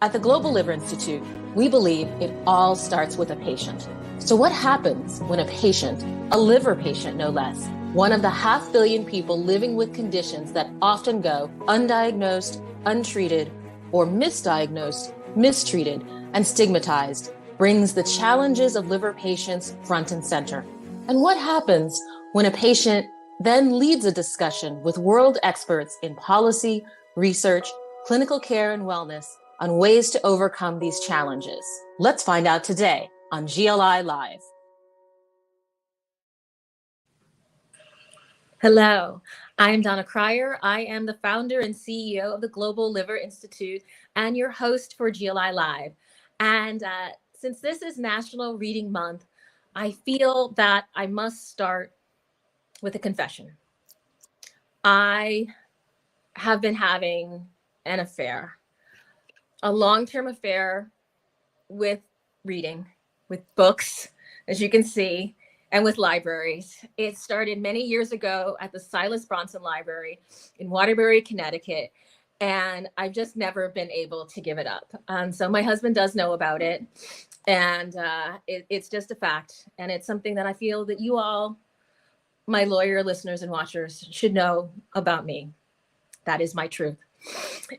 At the Global Liver Institute, we believe it all starts with a patient. So what happens when a patient, a liver patient no less, one of the 500 million people living with conditions that often go undiagnosed, untreated, or misdiagnosed, mistreated, and stigmatized, brings the challenges of liver patients front and center? And what happens when a patient then leads a discussion with world experts in policy, research, clinical care, and wellness on ways to overcome these challenges? Let's find out today on GLI Live. Hello, I'm Donna Cryer. I am the founder and CEO of the Global Liver Institute and your host for GLI Live. And since this is National Reading Month, I feel that I must start with a confession. I have been having an affair, a long-term affair with reading, with books, as you can see, and with libraries. It started many years ago at the Silas Bronson Library in Waterbury, Connecticut, and I've just never been able to give it up. So my husband does know about it, and it's just a fact, and it's something that I feel that you all, my lawyer listeners and watchers, should know about me. That is my truth.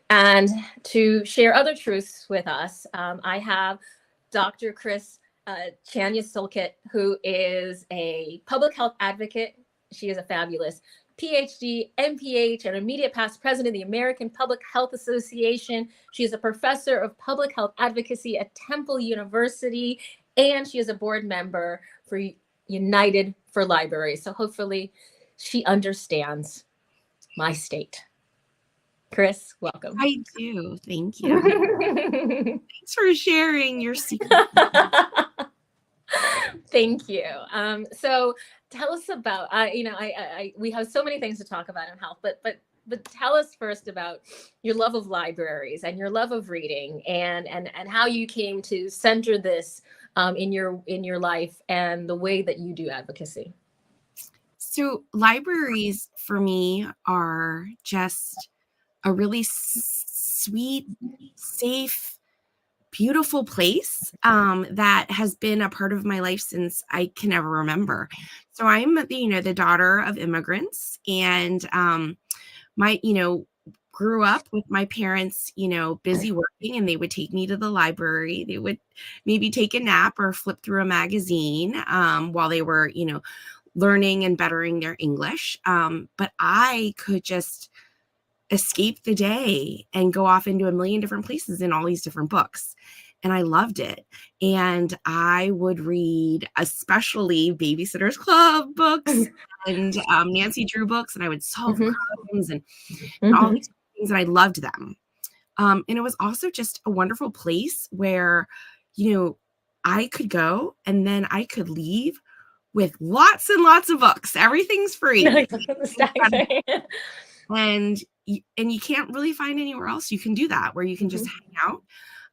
And to share other truths with us, I have Dr. Chris Chanyasulkit, who is a public health advocate. She is a fabulous PhD, MPH, and immediate past president of the American Public Health Association. She is a professor of public health advocacy at Temple University, and she is a board member for United for Libraries. So hopefully she understands my state. Chris, welcome. I do. Thank you. Thanks for sharing your secret. Thank you. So tell us about, we have so many things to talk about in health, but tell us first about your love of libraries and your love of reading and how you came to center this in your life and the way that you do advocacy. So libraries for me are just a really sweet, safe, beautiful place that has been a part of my life since I can ever remember. So I'm the daughter of immigrants, and grew up with my parents, busy working, and they would take me to the library. They would maybe take a nap or flip through a magazine while they were, learning and bettering their English. But I could just escape the day and go off into a million different places in all these different books. And I loved it. And I would read especially Babysitter's Club books and Nancy Drew books, and I would solve crimes and all these things, and I loved them. And it was also just a wonderful place where, I could go and then I could leave with lots and lots of books. Everything's free. And you can't really find anywhere else you can do that, where you can just hang out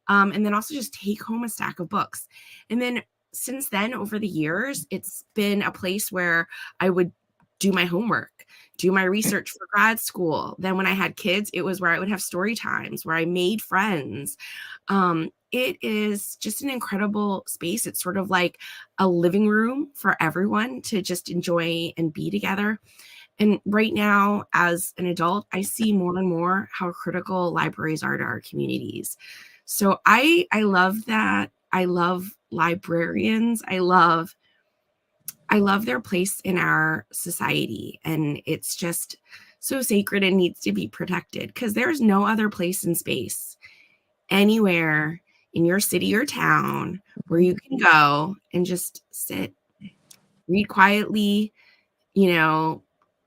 and then also just take home a stack of books. And then since then, over the years, it's been a place where I would do my homework, do my research for grad school. Then when I had kids, it was where I would have story times, where I made friends. It is just an incredible space. It's sort of like a living room for everyone to just enjoy and be together. And right now, as an adult, I see more and more how critical libraries are to our communities. So I love that. I love librarians. I love their place in our society. And it's just so sacred and needs to be protected, because there's no other place in space anywhere in your city or town where you can go and just sit, read quietly,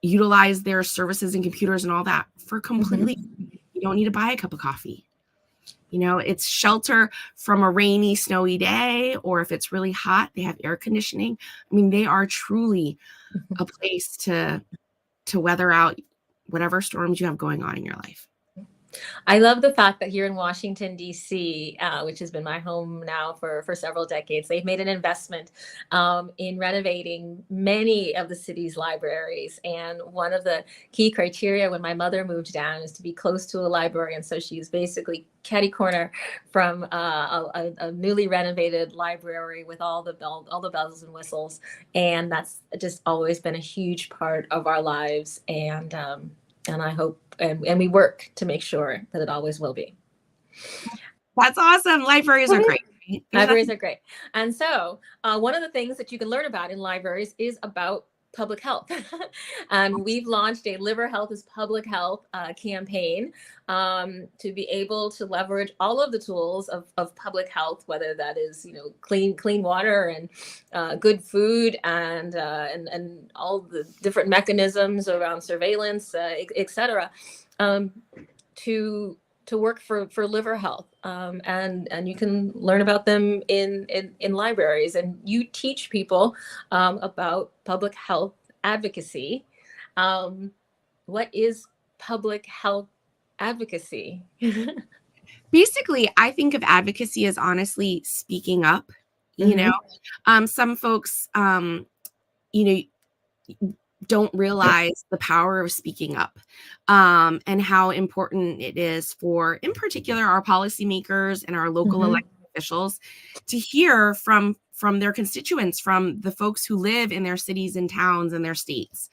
utilize their services and computers and all that for completely. You don't need to buy a cup of coffee. It's shelter from a rainy, snowy day, or if it's really hot, they have air conditioning. I mean, they are truly a place to weather out whatever storms you have going on in your life. I love the fact that here in Washington, D.C., which has been my home now for several decades, they've made an investment in renovating many of the city's libraries. And one of the key criteria when my mother moved down is to be close to a library. And so she's basically catty corner from a newly renovated library with all the bells and whistles. And that's just always been a huge part of our lives. And I hope, and we work to make sure that it always will be. That's awesome. Libraries are great. Libraries are great. And so one of the things that you can learn about in libraries is about public health. And we've launched a Liver Health is Public Health campaign to be able to leverage all of the tools of public health, whether that is, clean water and good food and all the different mechanisms around surveillance, et cetera, to work for liver health. And you can learn about them in libraries, and you teach people about public health advocacy. What is public health advocacy? Basically, I think of advocacy as honestly speaking up. Some folks, don't realize the power of speaking up, and how important it is for, in particular, our policymakers and our local elected officials to hear from their constituents, from the folks who live in their cities and towns and their states.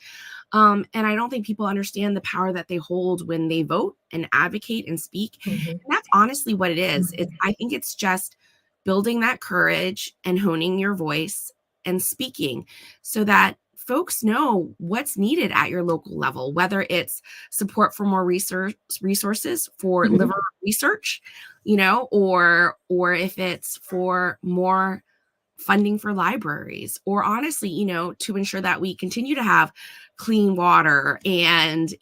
And I don't think people understand the power that they hold when they vote and advocate and speak. And that's honestly what it is. I think it's just building that courage and honing your voice and speaking so that folks know what's needed at your local level, whether it's support for more resources for liver research, or if it's for more funding for libraries, or honestly, to ensure that we continue to have clean water and,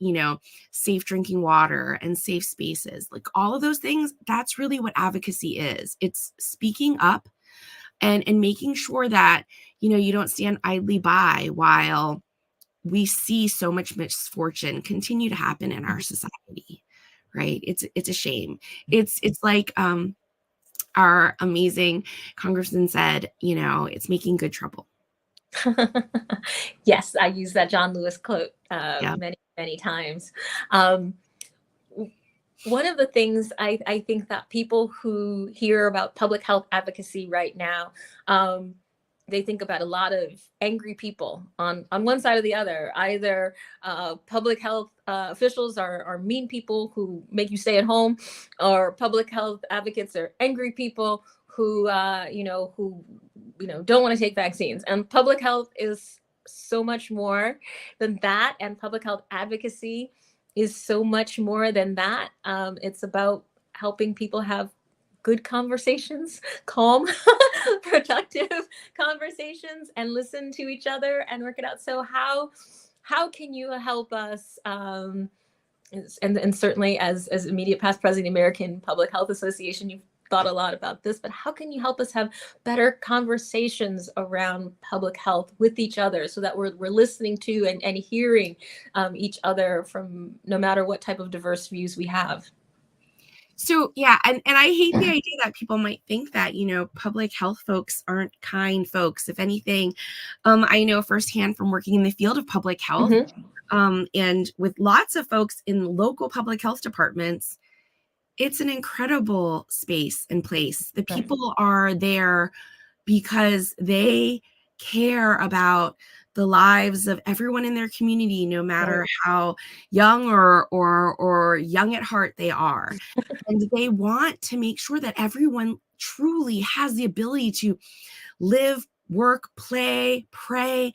safe drinking water and safe spaces, like all of those things. That's really what advocacy is. It's speaking up and making sure that, you don't stand idly by while we see so much misfortune continue to happen in our society, right? It's a shame. It's like our amazing congressman said, it's making good trouble. Yes, I use that John Lewis quote many, many times. One of the things I think that people who hear about public health advocacy right now, they think about a lot of angry people on one side or the other. Either public health officials are mean people who make you stay at home, or public health advocates are angry people who don't want to take vaccines. And public health is so much more than that, and public health advocacy is so much more than that. It's about helping people have good conversations, calm, productive conversations, and listen to each other and work it out. So how can you help us? And certainly as immediate past president of the American Public Health Association, you've thought a lot about this, but how can you help us have better conversations around public health with each other so that we're listening to and hearing each other from no matter what type of diverse views we have? So, yeah, and I hate the idea that people might think that, public health folks aren't kind folks. If anything, I know firsthand from working in the field of public health, and with lots of folks in local public health departments, it's an incredible space and place. The people are there because they care about the lives of everyone in their community, no matter how young or young at heart they are. And they want to make sure that everyone truly has the ability to live, work, play, pray,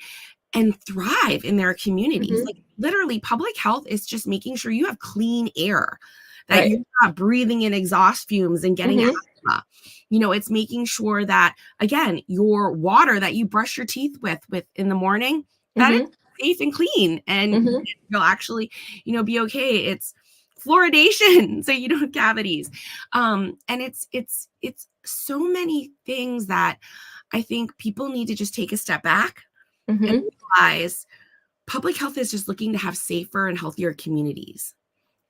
and thrive in their communities. Like literally, public health is just making sure you have clean air, that you're not breathing in exhaust fumes and getting asthma. It's making sure that, again, your water that you brush your teeth with in the morning, that is safe and clean, and you'll actually, be okay. It's fluoridation, so you don't have cavities. And it's so many things that I think people need to just take a step back and realize public health is just looking to have safer and healthier communities.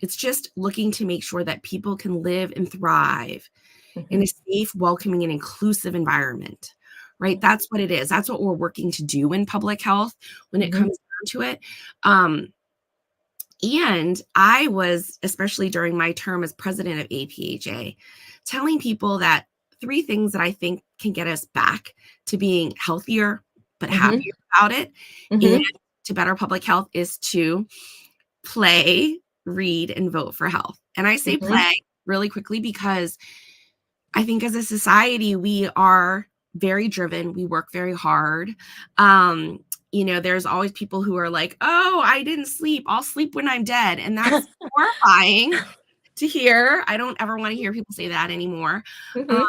It's just looking to make sure that people can live and thrive in Mm-hmm. a safe, welcoming, and inclusive environment, right? That's what it is. That's what we're working to do in public health when it Mm-hmm. comes down to it. And I was, especially during my term as president of APHA, telling people that 3 things that I think can get us back to being healthier but Mm-hmm. happier about it and Mm-hmm. to better public health is to play, read, and vote for health. And I say Mm-hmm. play really quickly because I think as a society, we are very driven. We work very hard. There's always people who are like, oh, I didn't sleep. I'll sleep when I'm dead. And that's horrifying to hear. I don't ever want to hear people say that anymore. Um, Mm-hmm.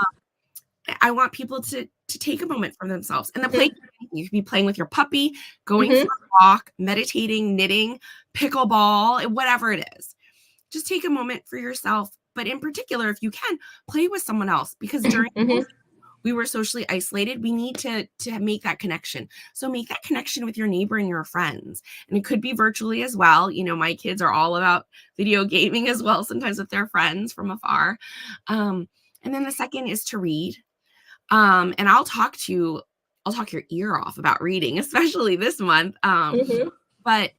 I want people to take a moment for themselves. And the play, you could be playing with your puppy, going for Mm-hmm. a walk, meditating, knitting, pickleball, whatever it is. Just take a moment for yourself. But in particular, if you can, play with someone else, because during Mm-hmm. we were socially isolated. We need to make that connection. So make that connection with your neighbor and your friends. And it could be virtually as well. My kids are all about video gaming as well, sometimes with their friends from afar. And then the second is to read. And I'll talk your ear off about reading, especially this month. Mm-hmm. But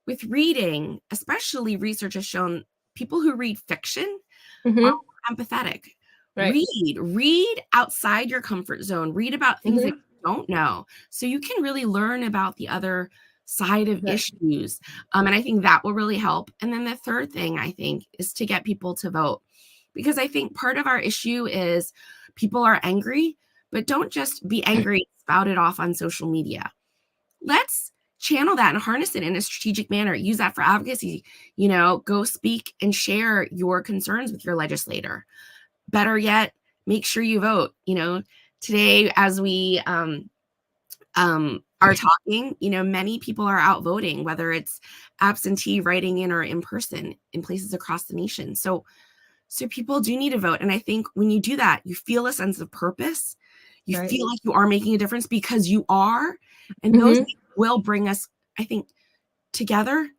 with reading, especially, research has shown people who read fiction are Mm-hmm. more empathetic. Right. Read outside your comfort zone. Read about things that Mm-hmm. you don't know, so you can really learn about the other side of Right. issues. And I think that will really help. And then the third thing, I think, is to get people to vote, because I think part of our issue is people are angry, but don't just be angry, spout it off on social media. Let's channel that and harness it in a strategic manner. Use that for advocacy. Go speak and share your concerns with your legislator. Better yet, make sure you vote. Today, as we are talking, many people are out voting, whether it's absentee, writing in, or in person in places across the nation. So people do need to vote. And I think when you do that, you feel a sense of purpose. You Right. feel like you are making a difference, because you are. And those Mm-hmm. things will bring us, I think, together,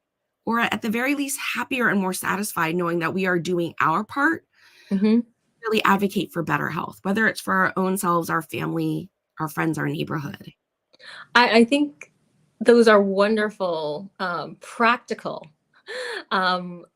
or at the very least, happier and more satisfied, knowing that we are doing our part. Mm-hmm. Really advocate for better health, whether it's for our own selves, our family, our friends, our neighborhood. I think those are wonderful, practical um,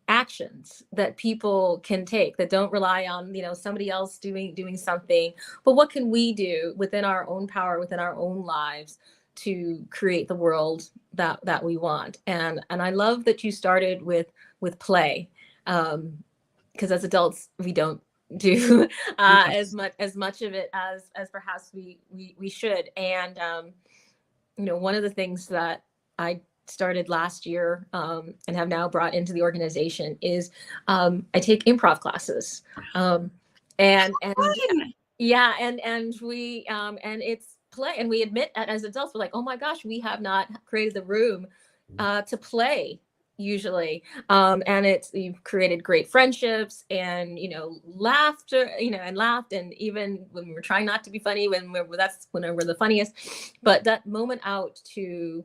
actions that people can take that don't rely on somebody else doing something. But what can we do within our own power, within our own lives, to create the world that we want? And I love that you started with play, because as adults we don't do as much of it as perhaps we should. And one of the things that I started last year, and have now brought into the organization is I take improv classes, and Fun. yeah, and we and it's play, and we admit as adults, we're like, oh my gosh, we have not created the room to play usually. And you've created great friendships, and laughter, and laughed, and even when we're trying not to be funny, that's when we're the funniest. But that moment out to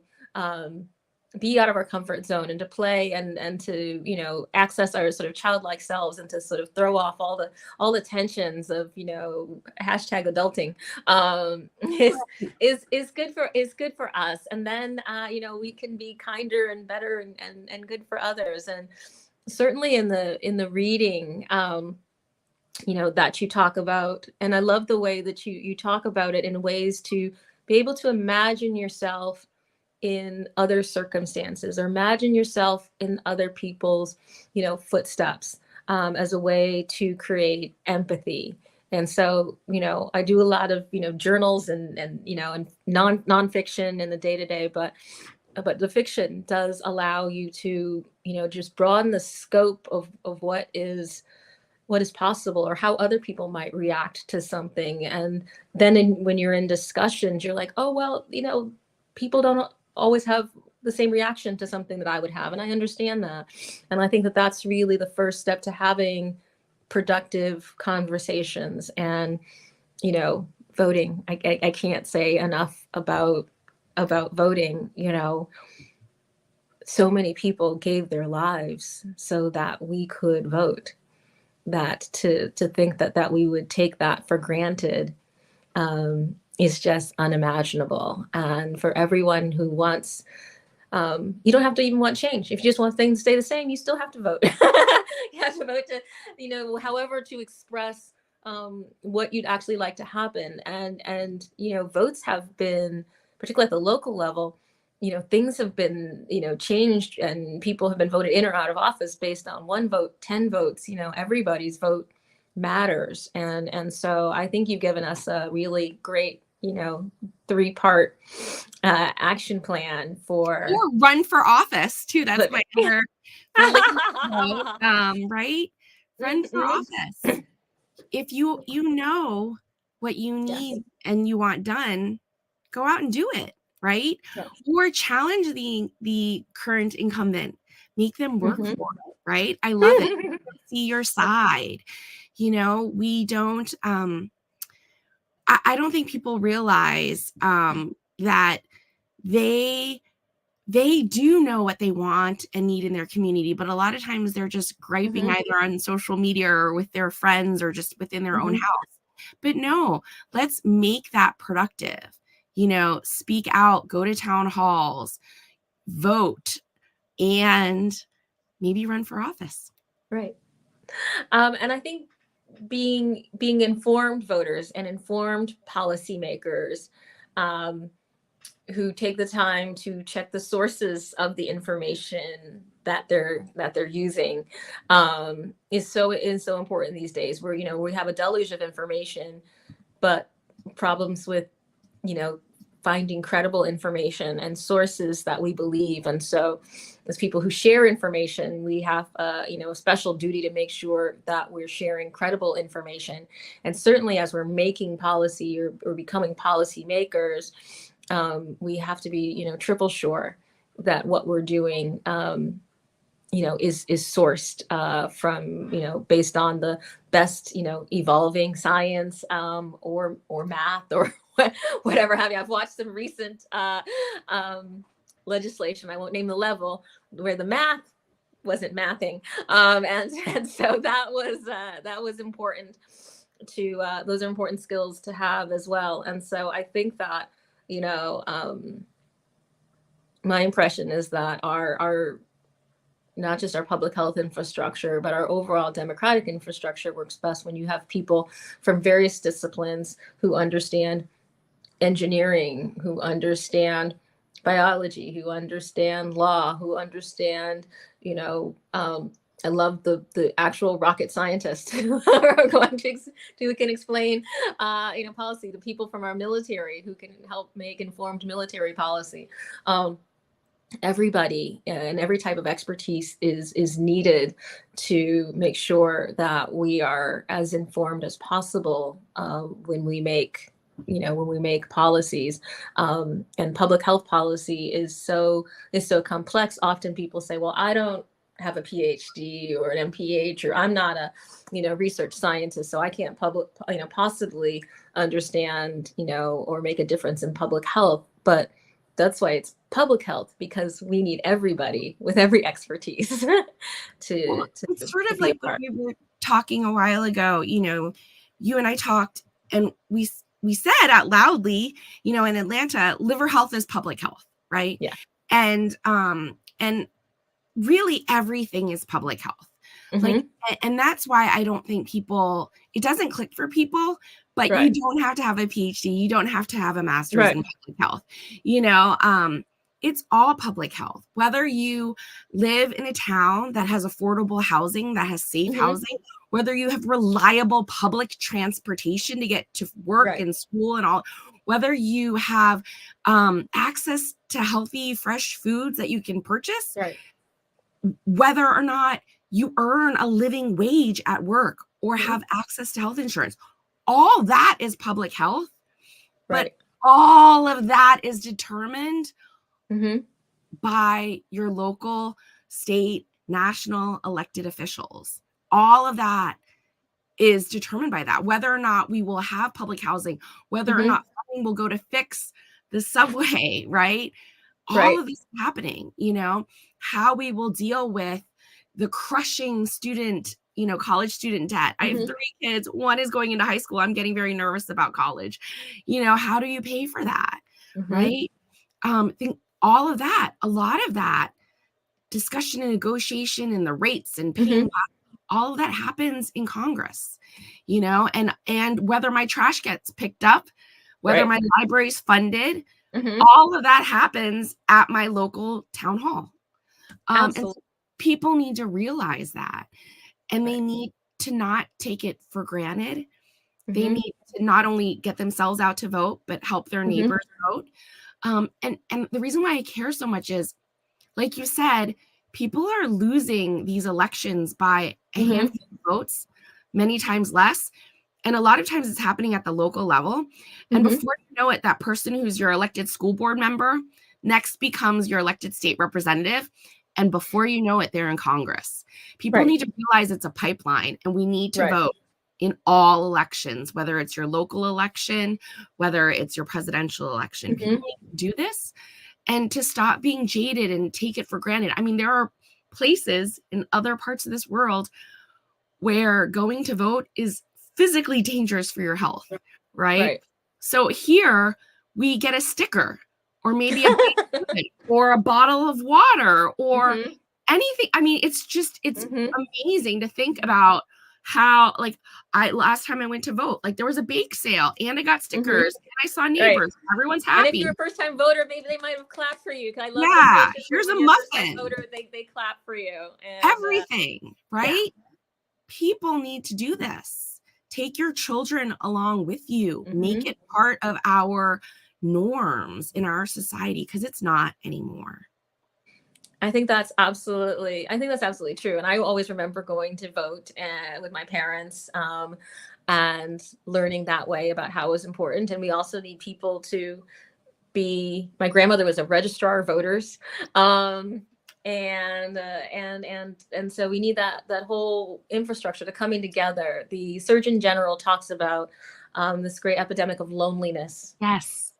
be out of our comfort zone and to play, and to access our sort of childlike selves, and to sort of throw off all the tensions of hashtag adulting, is good for us. And then we can be kinder and better, and good for others. And certainly in the reading that you talk about, and I love the way that you talk about it in ways to be able to imagine yourself in other circumstances, or imagine yourself in other people's footsteps, as a way to create empathy. And so I do a lot of journals, and nonfiction in the day-to-day, but the fiction does allow you to just broaden the scope of what is possible, or how other people might react to something. And then when you're in discussions, you're like, oh well, people don't always have the same reaction to something that I would have, and I understand that. And I think that that's really the first step to having productive conversations. And voting, I can't say enough about voting. so many people gave their lives so that we could vote. That to think that we would take that for granted is just unimaginable. And for everyone who wants, you don't have to even want change. If you just want things to stay the same, you still have to vote. You have to vote to, however, to express what you'd actually like to happen. And votes have been, particularly at the local level, things have been, changed, and people have been voted in or out of office based on one vote, 10 votes. Everybody's vote matters. And so I think you've given us a really great, 3-part action plan for, or run for office too. That's my other right? Run for office. If you know what you need and you want done, go out and do it, right? Yes. Or challenge the current incumbent, make them work for it, right? I love it. See your side. We don't I don't think people realize that they do know what they want and need in their community, but a lot of times they're just griping either on social media or with their friends or just within their own house. But no, let's make that productive. Speak out, go to town halls, vote, and maybe run for office. Right. And I think being informed voters and informed policymakers who take the time to check the sources of the information that they're using is so important these days, where we have a deluge of information, but problems with finding credible information and sources that we believe. And so as people who share information, we have a special duty to make sure that we're sharing credible information. And certainly as we're making policy or becoming policymakers, we have to be triple sure that what we're doing is sourced from based on the best evolving science or math or whatever have you. I've watched some recent legislation, I won't name the level, where the math wasn't mathing, and so that was important to those are important skills to have as well. And so I think that my impression is that our not just our public health infrastructure, but our overall democratic infrastructure works best when you have people from various disciplines who understand engineering, who understand biology, who understand law, who understand, I love the actual rocket scientists who are going who can explain, policy, the people from our military who can help make informed military policy. Everybody and every type of expertise is needed to make sure that we are as informed as possible when we make policies. And public health policy is so complex. Often people say, well, I don't have a PhD or an MPH, or I'm not a research scientist, so I can't possibly understand or make a difference in public health. But that's why it's public health, because we need everybody with every expertise to it's sort of like what we were talking a while ago. You and I talked, and we said out loudly, in Atlanta, liver health is public health, right? Yeah. And really everything is public health. And that's why I don't think it doesn't click for people, but you don't have to have a PhD. You don't have to have a master's in public health. It's all public health, whether you live in a town that has affordable housing, that has safe housing, whether you have reliable public transportation to get to work and school and all, whether you have access to healthy, fresh foods that you can purchase, whether or not you earn a living wage at work or have access to health insurance. All that is public health, but all of that is determined by your local, state, national elected officials. All of that is determined by that. Whether or not we will have public housing, whether or not funding will go to fix the subway, right? All of this is happening, how we will deal with the crushing student, college student debt. I have 3 kids. One is going into high school. I'm getting very nervous about college. How do you pay for that? Right? Think all of that, a lot of that discussion and negotiation and the rates and paying, all of that happens in Congress, and whether my trash gets picked up, whether my library's funded, all of that happens at my local town hall. And so people need to realize that, and they need to not take it for granted. They need to not only get themselves out to vote, but help their neighbors vote. And the reason why I care so much is, like you said, people are losing these elections by a handful of votes, many times less. And a lot of times it's happening at the local level. And before you know it, that person who's your elected school board member next becomes your elected state representative. And before you know it, they're in Congress. People need to realize it's a pipeline, and we need to vote in all elections, whether it's your local election, whether it's your presidential election. People need to do this, and to stop being jaded and take it for granted. I mean, there are places in other parts of this world where going to vote is physically dangerous for your health, right? So here we get a sticker, or maybe a or a bottle of water, or anything. I mean, it's amazing to think about how, like, last time I went to vote, like, there was a bake sale and I got stickers and I saw neighbors. Everyone's happy. And if you're a first-time voter, maybe they might have clapped for you. I love here's a muffin. Voter, they clap for you. And, everything, right? People need to do this. Take your children along with you. Make it part of our norms in our society, because it's not anymore. I think that's absolutely true. And I always remember going to vote with my parents and learning that way about how it was important. And we also need people to be, my grandmother was a registrar of voters. And so we need that whole infrastructure to coming together. The Surgeon General talks about this great epidemic of loneliness,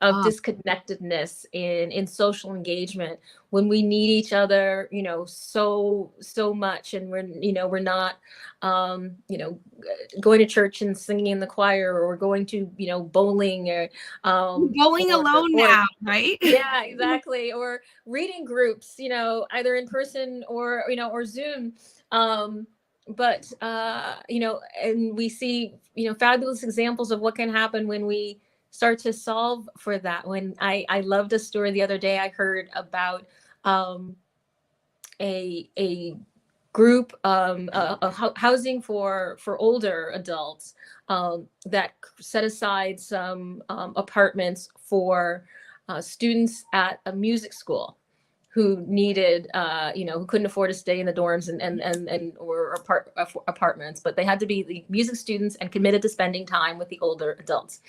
of disconnectedness in social engagement, when we need each other, so much, and we're not, going to church and singing in the choir, or going to, bowling, or bowling alone now, right? Yeah, exactly. Or reading groups, either in person or Zoom. But and we see, fabulous examples of what can happen when we start to solve for that. When I loved a story the other day I heard about a group of housing for older adults that set aside some apartments for students at a music school who needed, who couldn't afford to stay in the dorms or apartments, but they had to be the music students and committed to spending time with the older adults.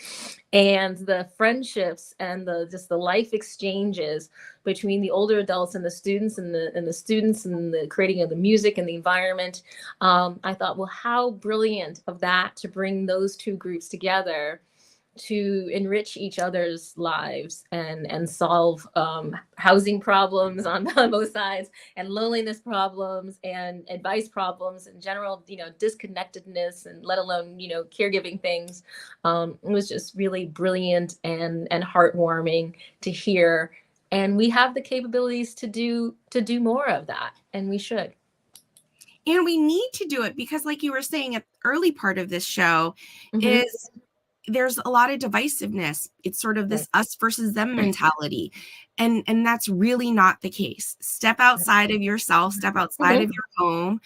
And the friendships and the life exchanges between the older adults and the students, and the creating of the music and the environment. I thought, well, how brilliant of that to bring those two groups together to enrich each other's lives and solve housing problems on both sides, and loneliness problems, and advice problems in general, disconnectedness, and let alone, caregiving things. It was just really brilliant and heartwarming to hear. And we have the capabilities to do more of that, and we should. And we need to do it because, like you were saying at the early part of this show, is there's a lot of divisiveness. It's sort of this us versus them mentality. And that's really not the case. Step outside of yourself, step outside of your home,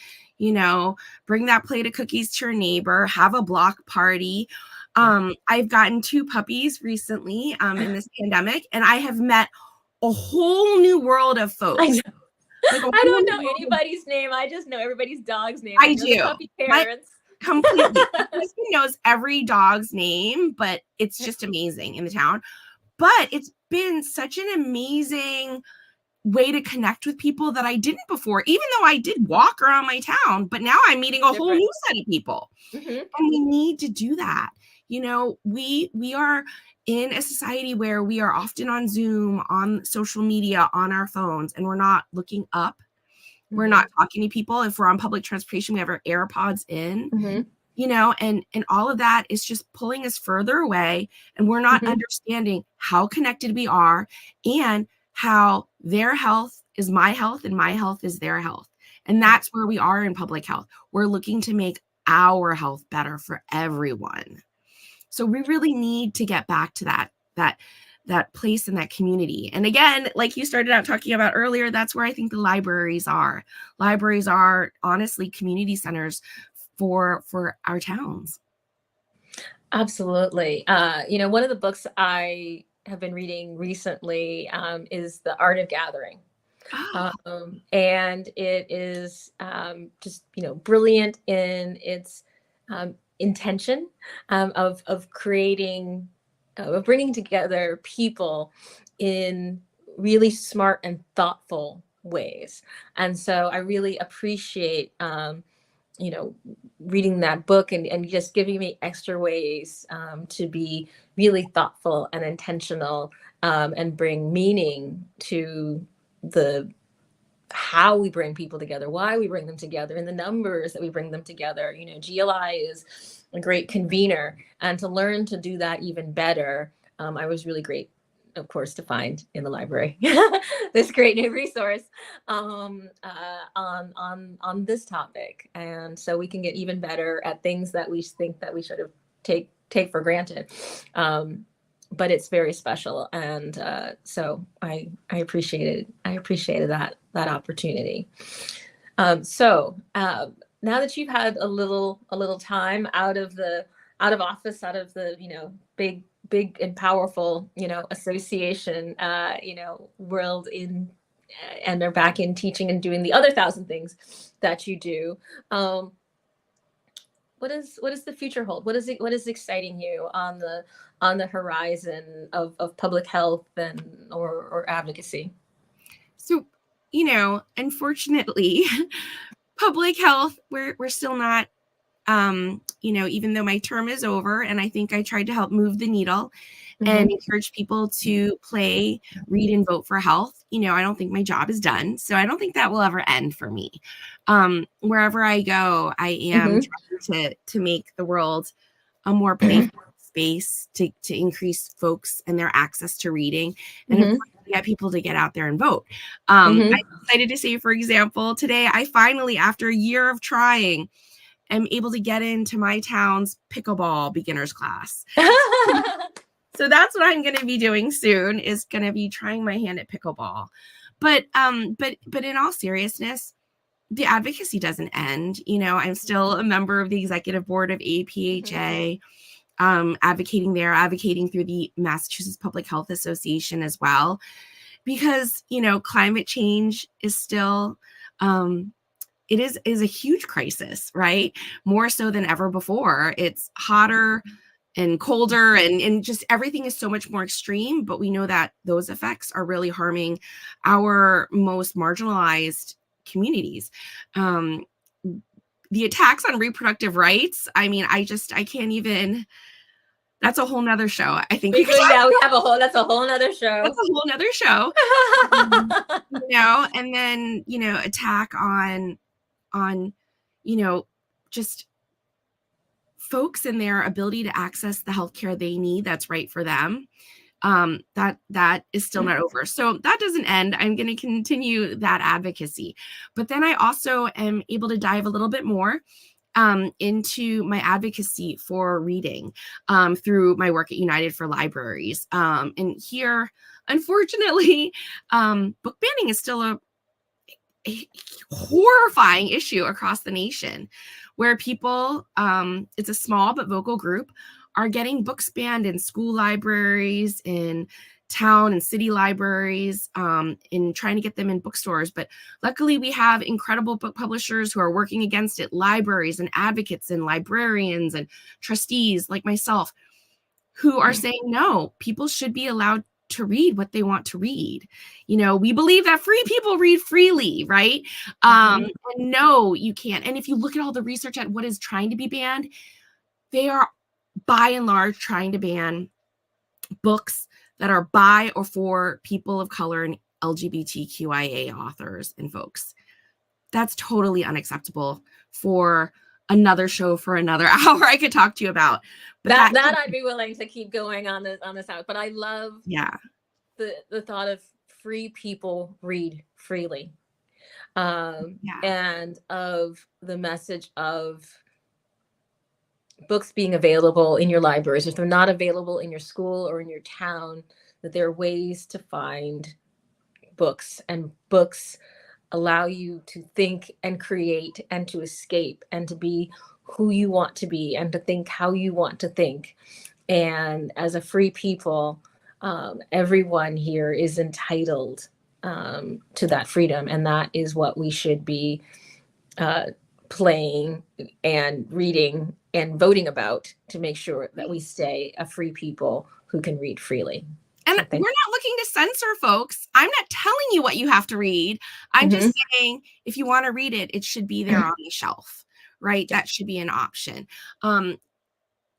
bring that plate of cookies to your neighbor, have a block party. I've gotten 2 puppies recently in this pandemic, and I have met a whole new world of folks. I don't know anybody's name. I just know everybody's dog's name. I do. The puppy parents. Completely. My husband knows every dog's name, but it's just amazing in the town. But it's been such an amazing way to connect with people that I didn't before, even though I did walk around my town, but now I'm meeting a whole new set of people. And we need to do that. We are in a society where we are often on Zoom, on social media, on our phones, and we're not looking up We're not talking to people. If we're on public transportation, we have our AirPods in, and all of that is just pulling us further away. And we're not understanding how connected we are and how their health is my health and my health is their health. And that's where we are in public health. We're looking to make our health better for everyone. So we really need to get back to that place in that community. And again, like you started out talking about earlier, that's where I think the libraries are. Libraries are honestly community centers for our towns. Absolutely. One of the books I have been reading recently is The Art of Gathering. And it is just, brilliant in its intention of creating, of bringing together people in really smart and thoughtful ways. And so I really appreciate, reading that book and just giving me extra ways to be really thoughtful and intentional and bring meaning to how we bring people together, why we bring them together, and the numbers that we bring them together. GLI is a great convener, and to learn to do that even better, I was really great, of course, to find in the library this great new resource on this topic, and so we can get even better at things that we think that we should have take for granted. But it's very special, and so I appreciated that opportunity. So now that you've had a little time out of office, out of the big and powerful association world and they're back in teaching and doing the other 1,000 things that you do. What does the future hold? What is exciting you on the horizon of public health or advocacy? So, unfortunately, public health, we're still not, even though my term is over, and I think I tried to help move the needle and encourage people to play, read, and vote for health. I don't think my job is done. So I don't think that will ever end for me. Wherever I go, I am trying to make the world a more playful space to increase folks and their access to reading and get people to get out there and vote. I'm excited to say, for example, today I finally, after a year of trying, am able to get into my town's pickleball beginners class. So that's what I'm going to be doing soon, is going to be trying my hand at pickleball. But in all seriousness, the advocacy doesn't end. I'm still a member of the executive board of APHA, advocating through the Massachusetts Public Health Association as well, because, climate change is still, it is a huge crisis, right? More so than ever before. It's hotter and colder and just everything is so much more extreme, but we know that those effects are really harming our most marginalized communities. The attacks on reproductive rights, I can't even, that's a whole nother show. I think that's a whole nother show. That's a whole nother show. And then, attack on, just folks and their ability to access the healthcare they need that's right for them. That is still not over. So that doesn't end. I'm going to continue that advocacy. But then I also am able to dive a little bit more into my advocacy for reading through my work at United for Libraries. And here, unfortunately, book banning is still a horrifying issue across the nation, where people, it's a small but vocal group, are getting books banned in school libraries, in town and city libraries, in trying to get them in bookstores. But luckily we have incredible book publishers who are working against it, libraries and advocates and librarians and trustees like myself, who are saying, no, people should be allowed to read what they want to read. We believe that free people read freely, right? And no, you can't. And if you look at all the research at what is trying to be banned, they are by and large trying to ban books that are by or for people of color and LGBTQIA authors and folks. that's totally unacceptable for another show for another hour I could talk to you about. But that I'd be willing to keep going on this out. But I love the thought of free people read freely. And of the message of books being available in your libraries. If they're not available in your school or in your town, that there are ways to find books, and books allow you to think and create and to escape and to be who you want to be and to think how you want to think. And as a free people, everyone here is entitled to that freedom. And that is what we should be playing and reading and voting about, to make sure that we stay a free people who can read freely. And we're not looking to censor folks. I'm not telling you what you have to read. I'm just saying, if you want to read it, it should be there on the shelf, right? That should be an option. And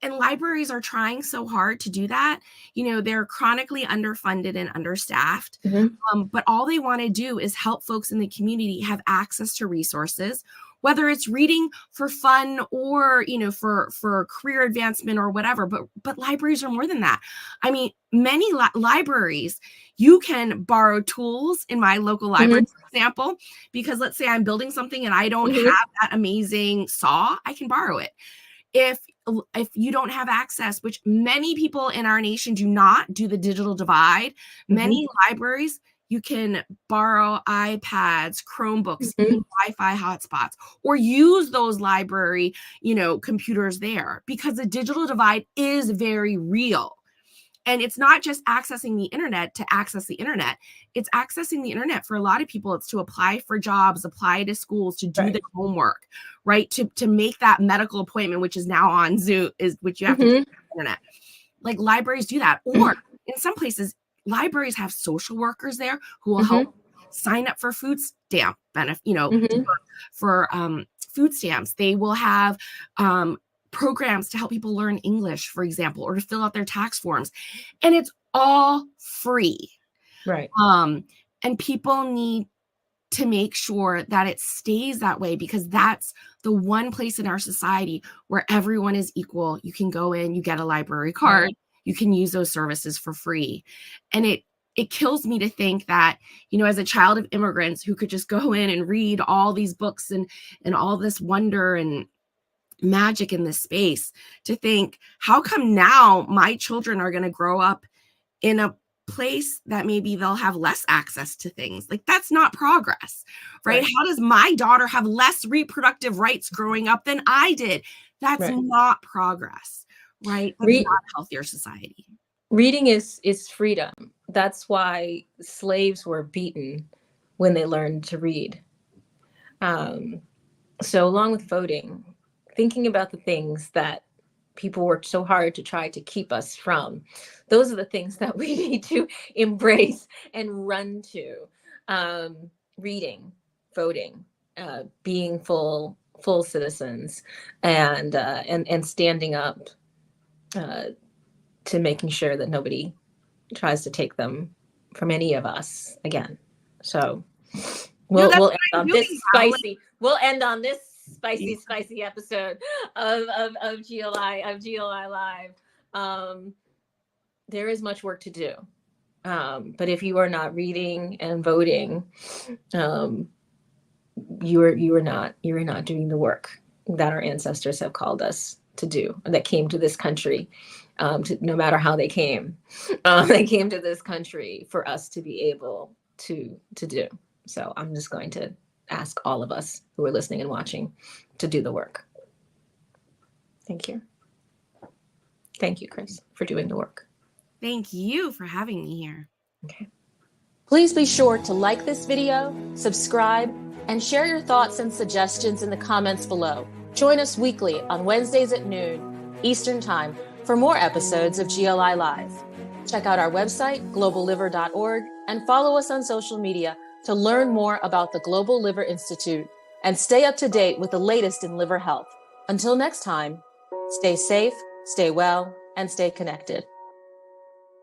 libraries are trying so hard to do that. You know, they're chronically underfunded and understaffed. But all they want to do is help folks in the community have access to resources, whether it's reading for fun or, you know, for career advancement or whatever. But libraries are more than that. I mean, many libraries, you can borrow tools in my local library, for example, because let's say I'm building something and I don't have that amazing saw, I can borrow it. If you don't have access, which many people in our nation do not, due to the digital divide, many libraries, you can borrow iPads, Chromebooks, Wi-Fi hotspots, or use those library, you know, computers there, because the digital divide is very real. And it's not just accessing the internet to access the internet. It's accessing the internet for a lot of people. It's to apply for jobs, apply to schools, to do the homework, right? To make that medical appointment, which is now on Zoom, which you have to do on the internet. Like, libraries do that. Or in some places, libraries have social workers there who will help sign up for food stamp benefit, you know, for food stamps. They will have programs to help people learn English, for example, or to fill out their tax forms. And it's all free. Right. And people need to make sure that it stays that way, because that's the one place in our society where everyone is equal. You can go in, you get a library card, you can use those services for free. And it kills me to think that, you know, as a child of immigrants who could just go in and read all these books and all this wonder and magic in this space, to think, how come now my children are going to grow up in a place that maybe they'll have less access to things? Like, that's not progress, right? How does my daughter have less reproductive rights growing up than I did? That's not progress, right? That's not a healthier society. Reading is freedom. That's why slaves were beaten when they learned to read. So along with voting, thinking about the things that people worked so hard to try to keep us from, those are the things that we need to embrace and run to. Reading, voting, being full citizens, and standing up to making sure that nobody tries to take them from any of us again. So we'll end on this spicy. We'll end on this spicy episode of GLI Live. There is much work to do, but if you are not reading and voting, you are not doing the work that our ancestors have called us to do, that came to this country. No matter how they came to this country for us to be able to do. So I'm just going to ask all of us who are listening and watching to do the work. Thank you. Thank you, Chris, for doing the work. Thank you for having me here. Okay. Please be sure to like this video, subscribe, and share your thoughts and suggestions in the comments below. Join us weekly on Wednesdays at noon Eastern Time for more episodes of GLI Live. Check out our website, globalliver.org, and follow us on social media to learn more about the Global Liver Institute and stay up to date with the latest in liver health. Until next time, stay safe, stay well, and stay connected.